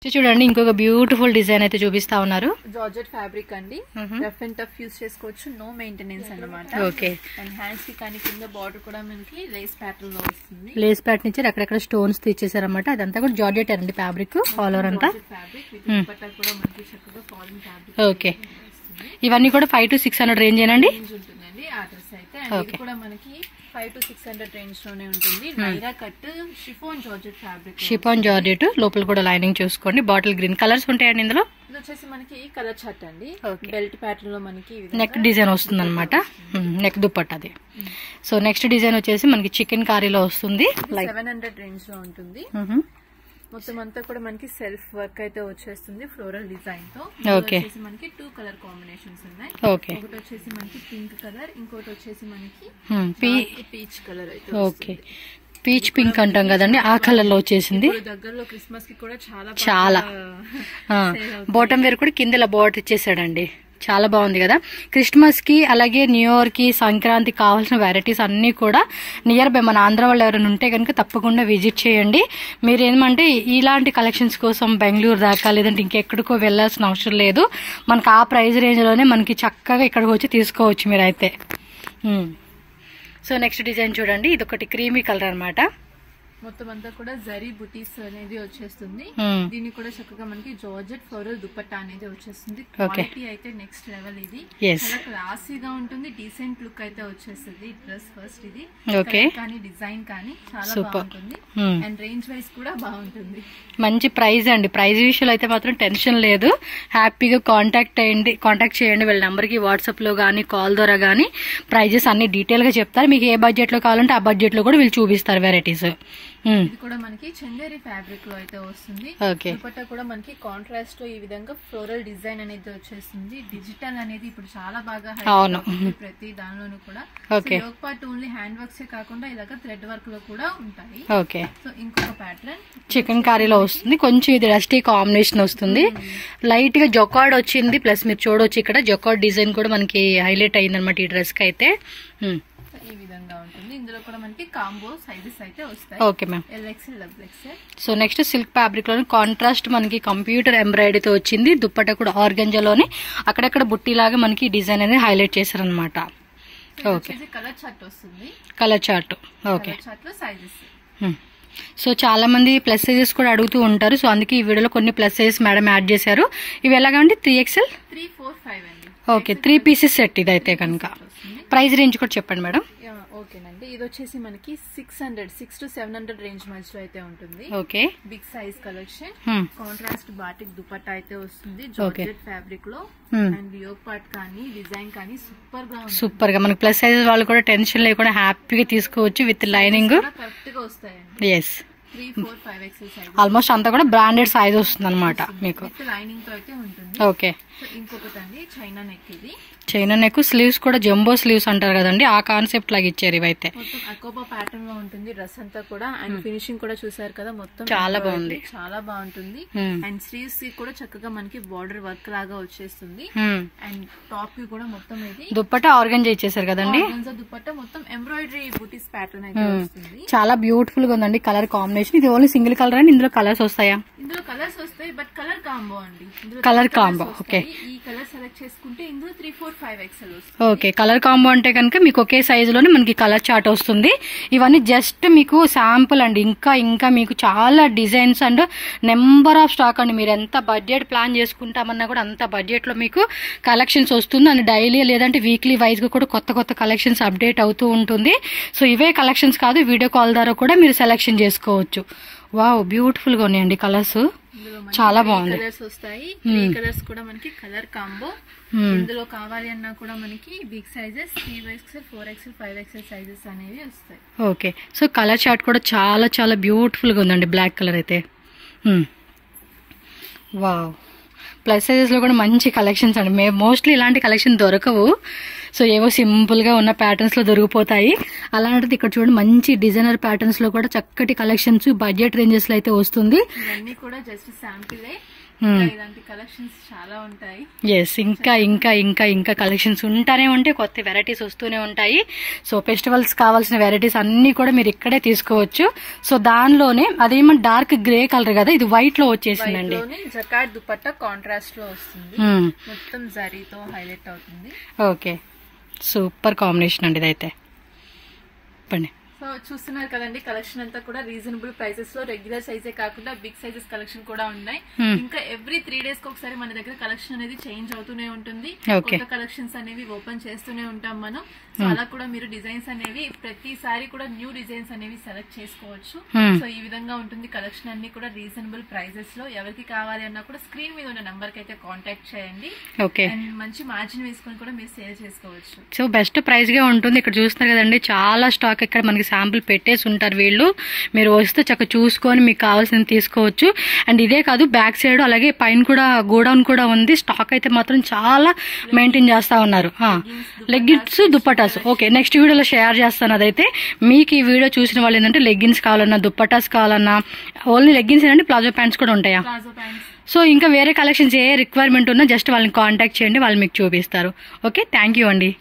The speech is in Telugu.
చూడండి ఇంకొక బ్యూటిఫుల్ డిజైన్ అయితే చూపిస్తా ఉన్నారు. జార్జెట్ ఫ్యాబ్రిక్ అండి, రఫ్ అండ్ టఫ్ యూస్ చేసుకోవచ్చు, నో మెయింటెనెన్స్ అన్నమాట. ఓకే, అండ్ హ్యాండ్స్ కి కానీ కింద బార్డర్ కూడా మనకి లేస్ ప్యాటర్న్ లో వస్తుంది. లేస్ ప్యాటర్న్ ఇచ్చారు, అక్కడక్కడ స్టోన్స్ ఇచ్చేసారన్నమాట. అదంతా కూడా జార్జెట్ అండి ఫ్యాబ్రిక్ ఆల్ ఓవర్ అంతా. కూడా మనకి చక్కగా ఫాలింగ్ ఫ్యాబ్రిక్. ఓకే, ఇవన్నీ కూడా 500 to 600 రేంజ్ ఏనండి ఉంటుందండి ఆ డ్రెస్ అయితే. అండ్ ఇది కూడా మనకి 500 to 600 రేంజ్ లోనే ఉంటుంది. Naira cut chiffon georgette fabric, chiffon georgette, లోపల కూడా లైనింగ్ చూసుకోండి. బాటిల్ గ్రీన్ కలర్స్ ఉంటాయండి ఇందులో. ఇది వచ్చేసి మనకి కలర్ చార్ట్ అండి, బెల్ట్ ప్యాటర్న్ లో మనకి నెక్ డిజైన్ వస్తుంది అనమాట, నెక్ దుప్పట్ అది. సో నెక్స్ట్ డిజైన్ వచ్చేసి మనకి చికెన్ కారీలో వస్తుంది, 700 రేంజ్ లో ఉంటుంది. మొత్తం అంతా కూడా మనకి సెల్ఫ్ వర్క్ అయితే వచ్చేస్తుంది ఫ్లోరల్ డిజైన్ తో. మనకి 2 కలర్ కాంబినేషన్స్ ఉన్నాయి. ఒకటి వచ్చేసి మనకి పింక్ కలర్, ఇంకోటి వచ్చేసి మనకి పీచ్ కలర్ అయితే. ఓకే, పీచ్ పింక్ అంటాం కదండి, ఆ కలర్ లో వచ్చేసింది. దగ్గరలో క్రిస్మస్ కి కూడా చాలా బాటమ్ వేర్ కూడా కింద బార్డర్ ఇచ్చేసాడండి, చాలా బాగుంది కదా. క్రిస్మస్ కి అలాగే న్యూ ఇయర్ కి సంక్రాంతికి కావాల్సిన వెరైటీస్ అన్ని కూడా నియర్ బై మన ఆంధ్ర వాళ్ళు ఎవరైనా ఉంటే కనుక తప్పకుండా విజిట్ చేయండి. మీరు ఏమంటే ఇలాంటి కలెక్షన్స్ కోసం బెంగళూరు దాకా లేదంటే ఇంకెక్కడికో వెళ్లాల్సిన అవసరం లేదు. మనకు ఆ ప్రైస్ రేంజ్ లోనే మనకి చక్కగా ఇక్కడికి వచ్చి తీసుకోవచ్చు మీరైతే. సో నెక్స్ట్ డిజైన్ చూడండి, ఇది ఒకటి క్రీమీ కలర్ అనమాట. మొత్తం అంతా కూడా జరీ బుటీస్ అనేది వచ్చేస్తుంది. దీన్ని కూడా చక్కగా మనకి జార్జెట్ ఫ్లోరల్ దుపట్టా అనేది వచ్చేస్తుంది. క్వాలిటీ అయితే నెక్స్ట్ లెవెల్. ఇది చాలా క్లాసీగా ఉంటుంది, డీసెంట్ లుక్ అయితే వచ్చేస్తుంది డ్రెస్. ఫస్ట్ ఇది కానీ డిజైన్ కానీ చాలా బాగుంటుంది. అండ్ రేంజ్ వైస్ కూడా బాగుంటుంది. మంచి ప్రైస్ అండి, ప్రైస్ విషయంలో అయితే మాత్రం టెన్షన్ లేదు. హ్యాపీగా కాంటాక్ట్ చేయండి వీళ్ళ నెంబర్ కి. వాట్సాప్ లో గానీ కాల్ ద్వారా గానీ ప్రైజెస్ అన్ని డీటెయిల్ గా చెప్తారు. మీకు ఏ బడ్జెట్ లో కావాలంటే ఆ బడ్జెట్ లో కూడా వీళ్ళు చూపిస్తారు వెరైటీస్. ఇది కూడా మనకి చందేరి ఫ్యాబ్రిక్ లో అయితే వస్తుంది. దుపట్టా కూడా మనకి కాంట్రాస్ట్ ఈ విధంగా ఫ్లోరల్ డిజైన్ అనేది వచ్చేస్తుంది. డిజిటల్ అనేది ఇప్పుడు చాలా బాగా ప్రతి దానిలోనూ కూడా. Yoke part only hand works కాకుండా ఇలాగా థ్రెడ్ వర్క్ లో కూడా ఉంటాయి. సో ఇంకొక ప్యాటర్న్ చికెన్ కర్రీలో వస్తుంది, కొంచెం ఇది రస్టీ కాంబినేషన్ వస్తుంది. లైట్ గా జొకార్డ్ వచ్చింది, ప్లస్ మీరు చూడొచ్చు ఇక్కడ జొకార్డ్ డిజైన్ కూడా మనకి హైలైట్ అయింది అనమాట ఈ డ్రెస్ కి అయితే. ఈ విధంగా ఉంటుంది. ఇందులో కూడా మనకి కాంబో సైజెస్ అయితే వస్తాయి. Okay ma'am. LXL, XXL. So next silk fabric లోని కాంట్రాస్ట్ మనకి కంప్యూటర్ ఎంబ్రాయిడరీతో వచ్చింది. దుప్పట్టా కూడా ఆర్గంజాలోనే అక్కడక్కడ బుట్టి లాగా మనకి డిజైన్ అనేది హైలైట్ చేశారనమాట. ఓకే, కలర్ చార్ట్ వస్తుంది. Colour chart. Okay, sizes. So చాలా మంది ప్లస్ సైజెస్ కూడా అడుగుతూ ఉంటారు. సో అందుకే ఈ వీడియోలో కొన్ని ప్లస్ సైజెస్ మేడం యాడ్ చేశారు. ఇవి ఎలాగంటే 3XL, 3, 4, 5 అండి. ఓకే, 3 pieces సెట్ ఇది అయితే కనుక. ప్రైస్ రేంజ్ కూడా చెప్పండి మేడం. ఓకేనండి, ఇది వచ్చేసి మనకి 600 to 700 రేంజ్ మధ్యలో అయితే ఉంటుంది. Okay, big size collection. Contrast batik dupatta అయితే వస్తుంది జార్జెట్ ఫ్యాబ్రిక్ లో. అండ్ యోగ్ పార్ట్ కానీ డిజైన్ కానీ సూపర్ గా మనకి ప్లస్ సైజ్ వాళ్ళు కూడా టెన్షన్ లేకుండా హ్యాపీగా తీసుకోవచ్చు విత్ లైనింగ్. కరెక్ట్ గా వస్తాయండి. Yes, 3, 4, 5 XL size. ఆల్మోస్ట్ అంతా కూడా బ్రాండెడ్ సైజ్ వస్తుంది అనమాట మీకు. లైనింగ్ తో అయితే ఉంటుంది. ఓకే, ఇంకొకటి అండి చైనా నెక్. ఇది చైనా నెక్, స్లీవ్స్ కూడా జంబో స్లీవ్స్ అంటారు కదండి, ఆ కాన్సెప్ట్ లాగా ఇచ్చారు ఇవైతే. మొత్తం అకోబా ప్యాటర్న్ లో ఉంటుంది డ్రెస్ అంతా కూడా. అండ్ ఫినిషింగ్ కూడా చూసారు కదా, మొత్తం చాలా బాగుంది, చాలా బాగుంటుంది. అండ్ స్లీవ్స్ కి కూడా చక్కగా మనకి బార్డర్ వర్క్ లాగా వచ్చేస్తుంది. అండ్ టాప్ కి కూడా మొత్తం ఇది దుపట్టా ఆర్గంజా ఇచ్చేసారు కదండి. దుపట్టా మొత్తం ఎంబ్రాయిడరీ బూటీస్ ప్యాటర్న్ అయితే వస్తుంది. చాలా బ్యూటిఫుల్ గా ఉందండి కలర్ కాంబినేషన్. ఇది ఓన్లీ సింగిల్ కలర్ అండి, ఇందులో కలర్స్ వస్తాయా? ఇందులో కలర్స్ వస్తాయి, బట్ కలర్ కాంబో అండి. Colour combo. ఓకే, ఈ కలర్ సెలెక్ట్ చేసుకుంటే ఇందులో 3, 4, 5 XL వస్తుంది. ఓకే, కలర్ కాంబో అంటే కనుక మీకు ఒకే సైజ్ లోనే మనకి కలర్ చార్ట్ వస్తుంది. ఇవన్నీ జస్ట్ మీకు శాంపుల్ అండి. ఇంకా మీకు చాలా designs and number of stock అండి. మీరు ఎంత బడ్జెట్ ప్లాన్ చేసుకుంటామన్నా కూడా అంత బడ్జెట్ లో మీకు కలెక్షన్స్ వస్తుంది. అండ్ డైలీ లేదంటే వీక్లీ వైజ్ గా కూడా కొత్త కలెక్షన్స్ అప్డేట్ అవుతూ ఉంటుంది. సో ఇవే కలెక్షన్స్ కాదు, వీడియో కాల్ ద్వారా కూడా మీరు సెలెక్షన్ చేసుకోవచ్చు. వావ్, బ్యూటిఫుల్ గా ఉన్నాయండి కలర్స్, చాలా బాగుంది. కలర్స్ వస్తాయి, 3 కలర్స్ కూడా మనకి కలర్ కాంబో. ఇందులో కావాలి అన్నా కూడా మనకి big sizes 3XL, 4XL, 5XL sizes అనేవి వస్తాయి. ఓకే, సో కలర్ చార్ట్ కూడా చాలా బ్యూటిఫుల్ గా ఉందండి, బ్లాక్ కలర్ అయితే. వావ్, ప్లస్ సైజెస్ లో కూడా మంచి కలెక్షన్స్ అండి. మోస్ట్లీ ఇలాంటి కలెక్షన్ దొరకవు. సో ఏవో సింపుల్ గా ఉన్న ప్యాటర్న్స్ లో దొరికిపోతాయి. అలాంటిది ఇక్కడ చూడండి మంచి డిజైనర్ ప్యాటర్న్స్ లో కూడా చక్కటి కలెక్షన్స్ బడ్జెట్ రేంజెస్ లో అయితే వస్తుంది. ఇవన్నీ కూడా జస్ట్ శాంపిలే, ఇలాంటి కలెక్షన్స్ చాలా ఉంటాయి. ఎస్, ఇంకా ఇంకా ఇంకా ఇంకా కలెక్షన్స్ ఉంటానే ఉంటాయి, కొత్త వెరైటీస్ వస్తూనే ఉంటాయి. సో ఫెస్టివల్స్ కావాల్సిన వెరైటీస్ అన్ని కూడా మీరు ఇక్కడే తీసుకోవచ్చు. సో దానిలోనే అదేమో డార్క్ గ్రే కలర్ కదా, ఇది వైట్ లో వచ్చేసిందండి. జకార్డ్ దుపట్టా కాంట్రాస్ట్ లో వస్తుంది, మొత్తం జరీతో హైలైట్ అవుతుంది. ఓకే, సూపర్ కాంబినేషన్ అండి ఇదైతే. చెప్పండి. సో చూస్తున్నారు కదండి, కలెక్షన్ అంతా కూడా రీజనబుల్ ప్రైసెస్ లో రెగ్యులర్ సైజే కాకుండా బిగ్ సైజెస్ కలెక్షన్ కూడా ఉన్నాయి. ఇంకా ఎవ్రీ 3 days కి ఒకసారి మన దగ్గర కలెక్షన్ అనేది చేంజ్ అవుతూనే ఉంటుంది. కొత్త కలెక్షన్స్ అనేవి ఓపెన్ చేస్తూనే ఉంటాం మనం. సో అలా కూడా మీరు డిజైన్స్ అనేవి ప్రతిసారి కూడా న్యూ డిజైన్స్ అనేవి సెలెక్ట్ చేసుకోవచ్చు. సో ఈ విధంగా ఉంటుంది కలెక్షన్ అన్ని కూడా రీజనబుల్ ప్రైసెస్ లో. ఎవరికి కావాలి అన్నా కూడా స్క్రీన్ మీద ఉన్న నంబర్ కి అయితే కాంటాక్ట్ చేయండి. మంచి మార్జిన్ వేసుకొని కూడా మీరు సేల్ చేసుకోవచ్చు. సో బెస్ట్ ప్రైస్ గా ఉంటుంది. ఇక్కడ చూస్తున్నారు కదండి, చాలా స్టాక్ ఇక్కడ మనకి శాంపుల్ పెట్టేసి ఉంటారు వీళ్ళు. మీరు వస్తే చక్కగా చూసుకొని మీకు కావాల్సింది తీసుకోవచ్చు. అండ్ ఇదే కాదు, బ్యాక్ సైడ్ అలాగే పైన కూడా గోడౌన్ కూడా ఉంది. స్టాక్ అయితే మాత్రం చాలా మెయింటైన్ చేస్తా ఉన్నారు. లెగ్గిన్స్ దుప్పటాస్ ఓకే, నెక్స్ట్ వీడియోలో షేర్ చేస్తాను. అదైతే మీకు ఈ వీడియో చూసిన వాళ్ళు ఏంటంటే లెగ్గిన్స్ కావాలన్నా దుప్పటాస్ కావాలన్నా, ఓన్లీ లెగ్గిన్స్ ఏంటంటే ప్లాజో ప్యాంట్స్ కూడా ఉంటాయా? సో ఇంకా వేరే కలెక్షన్స్ ఏ రిక్వైర్మెంట్ ఉన్నా జస్ట్ వాళ్ళని కాంటాక్ట్ చేయండి, వాళ్ళు మీకు చూపిస్తారు. ఓకే, థ్యాంక్ యూ అండి.